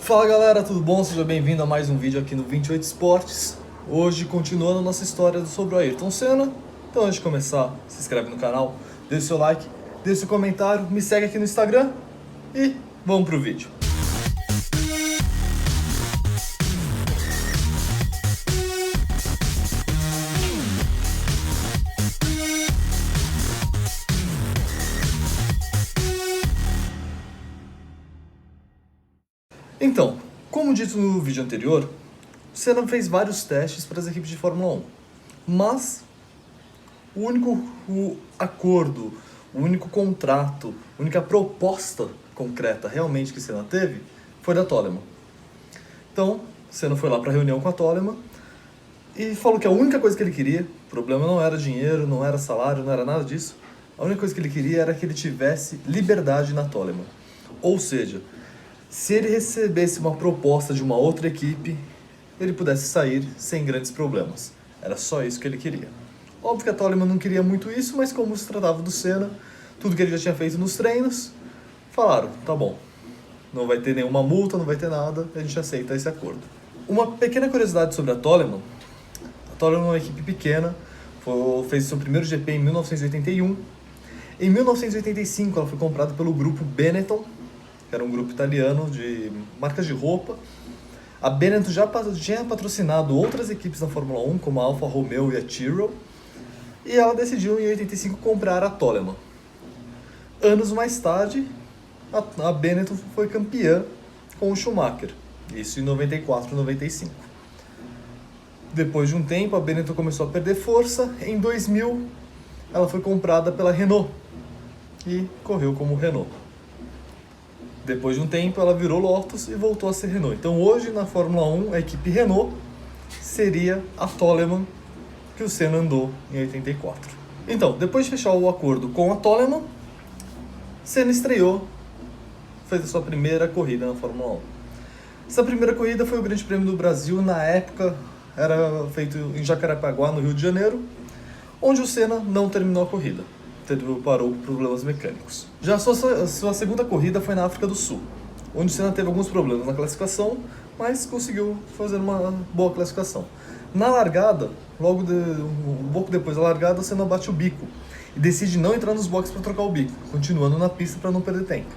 Fala galera, tudo bom? Seja bem-vindo a mais um vídeo aqui no 28 Esportes. Hoje, continuando a nossa história sobre o Ayrton Senna. Então, antes de começar, se inscreve no canal, deixa o seu like, deixa o seu comentário, me segue aqui no Instagram e vamos pro vídeo. Então, como dito no vídeo anterior, o Senna fez vários testes para as equipes de Fórmula 1, mas o único acordo, o único contrato, a única proposta concreta realmente que Senna teve foi da Toleman. Então, Senna foi lá para a reunião com a Toleman e falou que a única coisa que ele queria, o problema não era dinheiro, não era salário, não era nada disso, a única coisa que ele queria era que ele tivesse liberdade na Toleman. Ou seja, se ele recebesse uma proposta de uma outra equipe, ele pudesse sair sem grandes problemas. Era só isso que ele queria. Óbvio que a Toleman não queria muito isso, mas como se tratava do Senna, tudo que ele já tinha feito nos treinos, falaram, tá bom, não vai ter nenhuma multa, não vai ter nada, a gente aceita esse acordo. Uma pequena curiosidade sobre a Toleman é uma equipe pequena, fez seu primeiro GP em 1981. Em 1985 ela foi comprada pelo grupo Benetton, que era um grupo italiano de marcas de roupa. A Benetton já tinha patrocinado outras equipes na Fórmula 1, como a Alfa Romeo e a Tyrrell, e ela decidiu em 85 comprar a Toleman. Anos mais tarde, a Benetton foi campeã com o Schumacher, isso em 94 e 95. Depois de um tempo, a Benetton começou a perder força. Em 2000, ela foi comprada pela Renault e correu como Renault. Depois de um tempo, ela virou Lotus e voltou a ser Renault. Então, hoje, na Fórmula 1, a equipe Renault seria a Toleman, que o Senna andou em 84. Então, depois de fechar o acordo com a Toleman, Senna estreou, fez a sua primeira corrida na Fórmula 1. Essa primeira corrida foi o Grande Prêmio do Brasil. Na época, era feito em Jacarepaguá, no Rio de Janeiro, onde o Senna não terminou a corrida. Parou por problemas mecânicos. Já a sua segunda corrida foi na África do Sul, onde o Senna teve alguns problemas na classificação, mas conseguiu fazer uma boa classificação. Na largada, um pouco depois da largada, o Senna bate o bico e decide não entrar nos boxes para trocar o bico, continuando na pista para não perder tempo.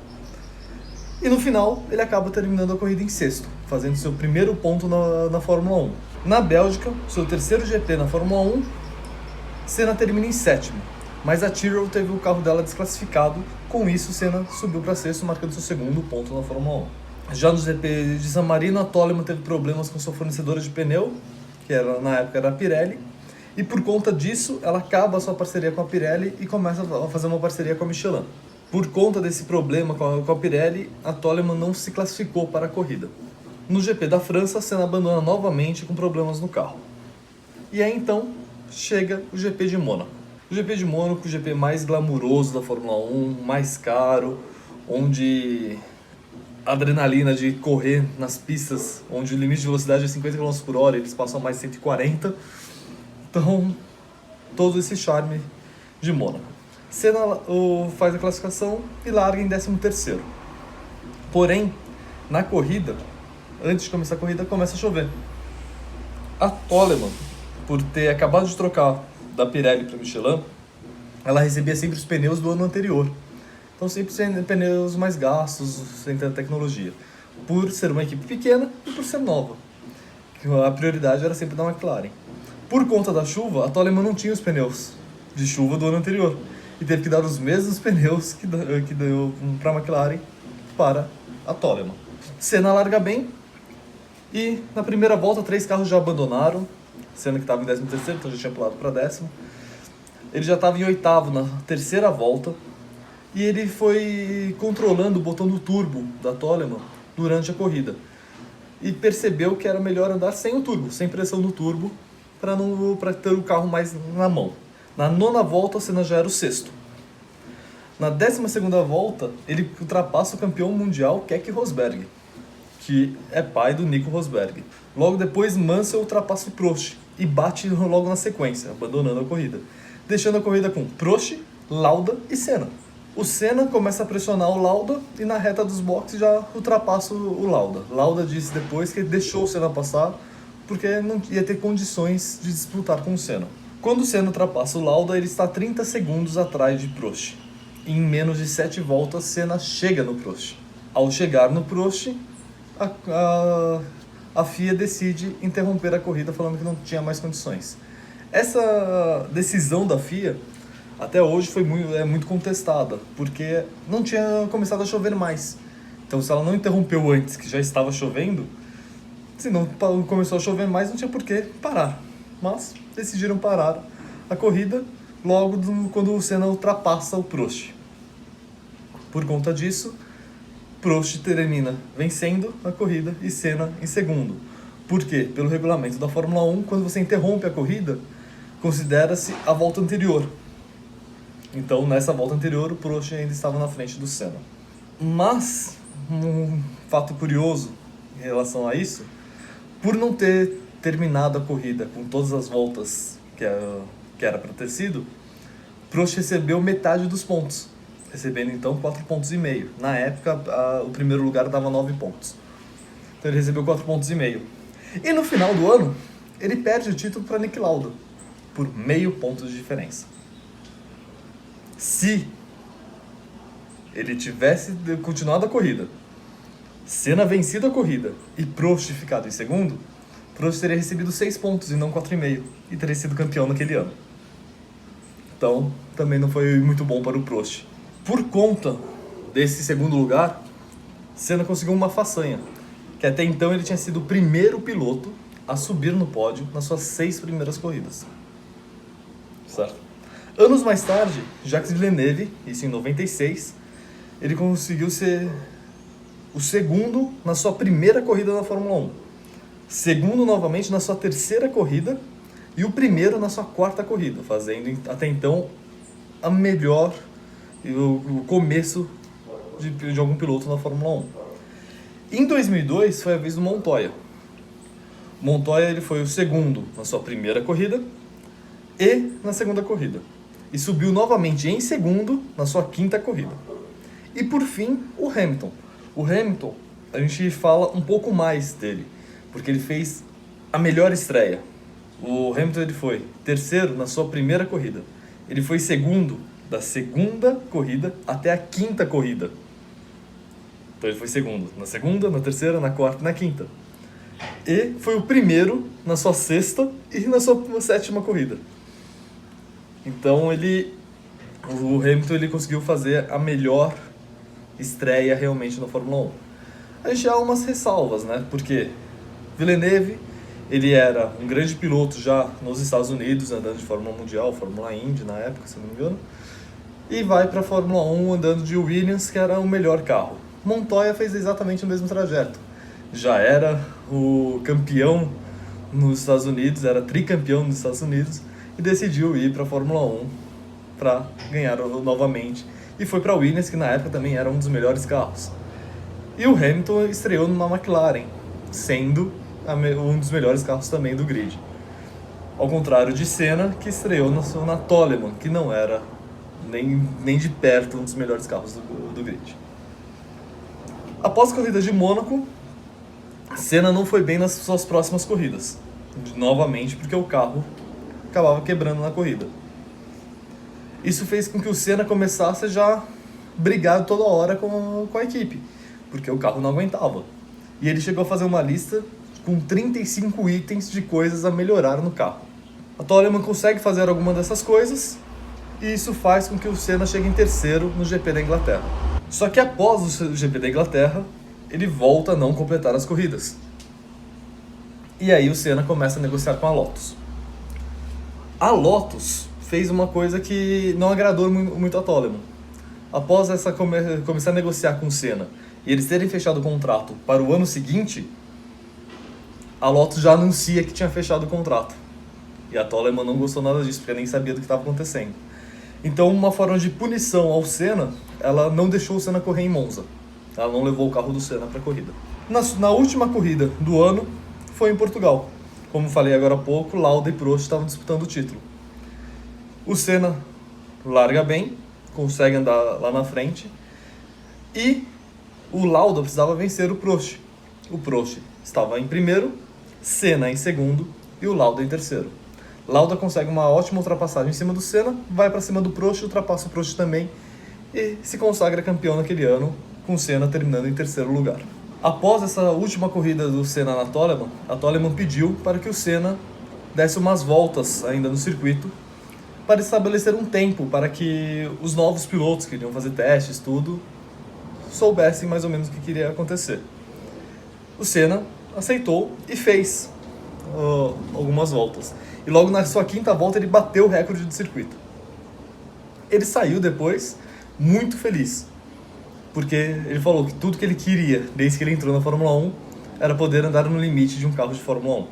E no final, ele acaba terminando a corrida em sexto, fazendo seu primeiro ponto na Fórmula 1. Na Bélgica, seu terceiro GP na Fórmula 1, Senna termina em sétimo. Mas a Tyrrell teve o carro dela desclassificado, com isso Senna subiu para sexto, marcando seu segundo ponto na Fórmula 1. Já no GP de San Marino, a Toleman teve problemas com sua fornecedora de pneu, que na época era a Pirelli, e por conta disso ela acaba a sua parceria com a Pirelli e começa a fazer uma parceria com a Michelin. Por conta desse problema com a Pirelli, a Toleman não se classificou para a corrida. No GP da França, Senna abandona novamente com problemas no carro. E aí então chega o GP de Mônaco. O GP de Mônaco, o GP mais glamuroso da Fórmula 1, mais caro, onde a adrenalina de correr nas pistas, onde o limite de velocidade é 50 km por hora, eles passam a mais 140. Então, todo esse charme de Mônaco. Senna faz a classificação e larga em 13º. Porém, na corrida, antes de começar a corrida, começa a chover. A Toleman, por ter acabado de trocar da Pirelli para Michelin, ela recebia sempre os pneus do ano anterior. Então sempre pneus mais gastos, sem tanta tecnologia. Por ser uma equipe pequena e por ser nova. A prioridade era sempre da McLaren. Por conta da chuva, a Toleman não tinha os pneus de chuva do ano anterior. E teve que dar os mesmos pneus que deu para a McLaren para a Toleman. Senna larga bem e na primeira volta 3 carros já abandonaram. Senna que estava em 13º, então já tinha pulado para 10º. Ele já estava em 8º na terceira volta e ele foi controlando o botão do turbo da Toleman durante a corrida. E percebeu que era melhor andar sem o turbo, sem pressão no turbo, para ter o carro mais na mão. Na 9ª volta, o Senna já era o 6º. Na 12ª volta, ele ultrapassa o campeão mundial Keke Rosberg, que é pai do Nico Rosberg. Logo depois, Mansell ultrapassa o Prost e bate logo na sequência, abandonando a corrida, deixando a corrida com Prost, Lauda e Senna. O Senna começa a pressionar o Lauda e na reta dos boxes já ultrapassa o Lauda. Lauda disse depois que ele deixou o Senna passar porque não ia ter condições de disputar com o Senna. Quando o Senna ultrapassa o Lauda, ele está 30 segundos atrás de Prost. Em menos de 7 voltas, Senna chega no Prost. Ao chegar no Prost, a FIA decide interromper a corrida falando que não tinha mais condições. Essa decisão da FIA até hoje é muito contestada, porque não tinha começado a chover mais. Então, se ela não interrompeu antes, que já estava chovendo, se não começou a chover mais, não tinha por que parar. Mas decidiram parar a corrida logo quando o Senna ultrapassa o Prost. Por conta disso, Prost termina vencendo a corrida e Senna em segundo. Por quê? Pelo regulamento da Fórmula 1, quando você interrompe a corrida, considera-se a volta anterior. Então, nessa volta anterior, o Prost ainda estava na frente do Senna. Mas, um fato curioso em relação a isso, por não ter terminado a corrida com todas as voltas que era para ter sido, Prost recebeu metade dos pontos, recebendo então 4,5 pontos. Na época, o primeiro lugar dava 9 pontos. Então ele recebeu 4,5 pontos. E no final do ano, ele perde o título para Niki Lauda, por meio ponto de diferença. Se ele tivesse continuado a corrida, Senna vencido a corrida e Prost ficado em segundo, Prost teria recebido 6 pontos e não 4,5 e teria sido campeão naquele ano. Então, também não foi muito bom para o Prost. Por conta desse segundo lugar, Senna conseguiu uma façanha, que até então ele tinha sido o primeiro piloto a subir no pódio nas suas 6 primeiras corridas. Certo? Anos mais tarde, Jacques Villeneuve, isso em 96, ele conseguiu ser o segundo na sua primeira corrida na Fórmula 1. Segundo novamente na sua terceira corrida e o primeiro na sua quarta corrida, fazendo até então a melhor e o começo de algum piloto na Fórmula 1. Em 2002 foi a vez do Montoya. Montoya ele foi o segundo na sua primeira corrida e na segunda corrida. E subiu novamente em segundo na sua quinta corrida. E por fim, o Hamilton. O Hamilton, a gente fala um pouco mais dele, porque ele fez a melhor estreia. O Hamilton ele foi terceiro na sua primeira corrida. Ele foi segundo da segunda corrida até a quinta corrida. Então ele foi segundo na segunda, na terceira, na quarta e na quinta. E foi o primeiro na sua sexta e na sua sétima corrida. Então o Hamilton ele conseguiu fazer a melhor estreia realmente na Fórmula 1. A gente há umas ressalvas, né? Porque Villeneuve, ele era um grande piloto já nos Estados Unidos, andando de Fórmula Mundial, Fórmula Indy na época, se não me engano. E vai para a Fórmula 1 andando de Williams, que era o melhor carro. Montoya fez exatamente o mesmo trajeto. Já era o campeão nos Estados Unidos, era tricampeão nos Estados Unidos, e decidiu ir para a Fórmula 1 para ganhar novamente. E foi para a Williams, que na época também era um dos melhores carros. E o Hamilton estreou numa McLaren, sendo um dos melhores carros também do grid. Ao contrário de Senna, que estreou na Toleman, que não era nem de perto um dos melhores carros do grid. Após a corrida de Mônaco, Senna não foi bem nas suas próximas corridas. Novamente porque o carro acabava quebrando na corrida. Isso fez com que o Senna começasse já brigar toda hora com a equipe, porque o carro não aguentava. E ele chegou a fazer uma lista com 35 itens de coisas a melhorar no carro. A Toleman consegue fazer alguma dessas coisas, e isso faz com que o Senna chegue em terceiro no GP da Inglaterra. Só que após o GP da Inglaterra, ele volta a não completar as corridas. E aí o Senna começa a negociar com a Lotus. A Lotus fez uma coisa que não agradou muito a Toleman. Após começar a negociar com o Senna e eles terem fechado o contrato para o ano seguinte, a Lotus já anuncia que tinha fechado o contrato. E a Toleman não gostou nada disso, porque nem sabia do que estava acontecendo. Então, uma forma de punição ao Senna, ela não deixou o Senna correr em Monza. Ela não levou o carro do Senna para a corrida. Na última corrida do ano, foi em Portugal. Como falei agora há pouco, Lauda e Prost estavam disputando o título. O Senna larga bem, consegue andar lá na frente. E o Lauda precisava vencer o Prost. O Prost estava em primeiro, Senna em segundo e o Lauda em terceiro. Lauda consegue uma ótima ultrapassagem em cima do Senna, vai para cima do Prost, ultrapassa o Prost também e se consagra campeão naquele ano, com o Senna terminando em terceiro lugar. Após essa última corrida do Senna na Toleman, a Toleman pediu para que o Senna desse umas voltas ainda no circuito para estabelecer um tempo para que os novos pilotos que iriam fazer testes, tudo, soubessem mais ou menos o que iria acontecer. O Senna aceitou e fez algumas voltas. E logo na sua quinta volta ele bateu o recorde do circuito. Ele saiu depois muito feliz, porque ele falou que tudo que ele queria, desde que ele entrou na Fórmula 1, era poder andar no limite de um carro de Fórmula 1.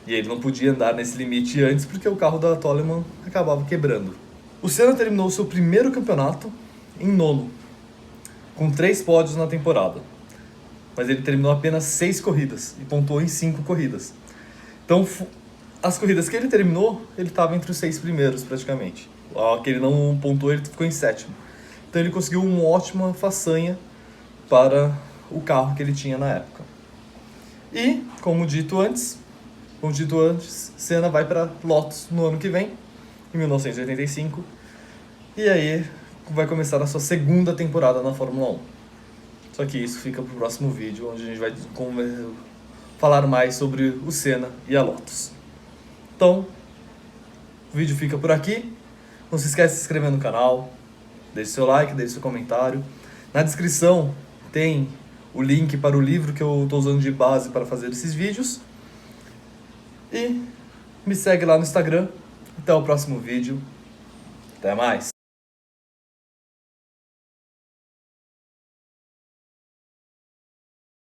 E ele não podia andar nesse limite antes porque o carro da Toleman acabava quebrando. O Senna terminou seu primeiro campeonato em nono, com 3 pódios na temporada. Mas ele terminou apenas 6 corridas e pontuou em 5 corridas. Então, as corridas que ele terminou, ele estava entre os 6 primeiros praticamente. A que ele não pontuou, ele ficou em 7º. Então ele conseguiu uma ótima façanha para o carro que ele tinha na época. E, como dito antes, Senna vai para Lotus no ano que vem, em 1985. E aí vai começar a sua segunda temporada na Fórmula 1. Só que isso fica para o próximo vídeo, onde a gente vai falar mais sobre o Senna e a Lotus. Então, o vídeo fica por aqui. Não se esquece de se inscrever no canal, deixe seu like, deixe seu comentário. Na descrição tem o link para o livro que eu estou usando de base para fazer esses vídeos. E me segue lá no Instagram. Até o próximo vídeo. Até mais!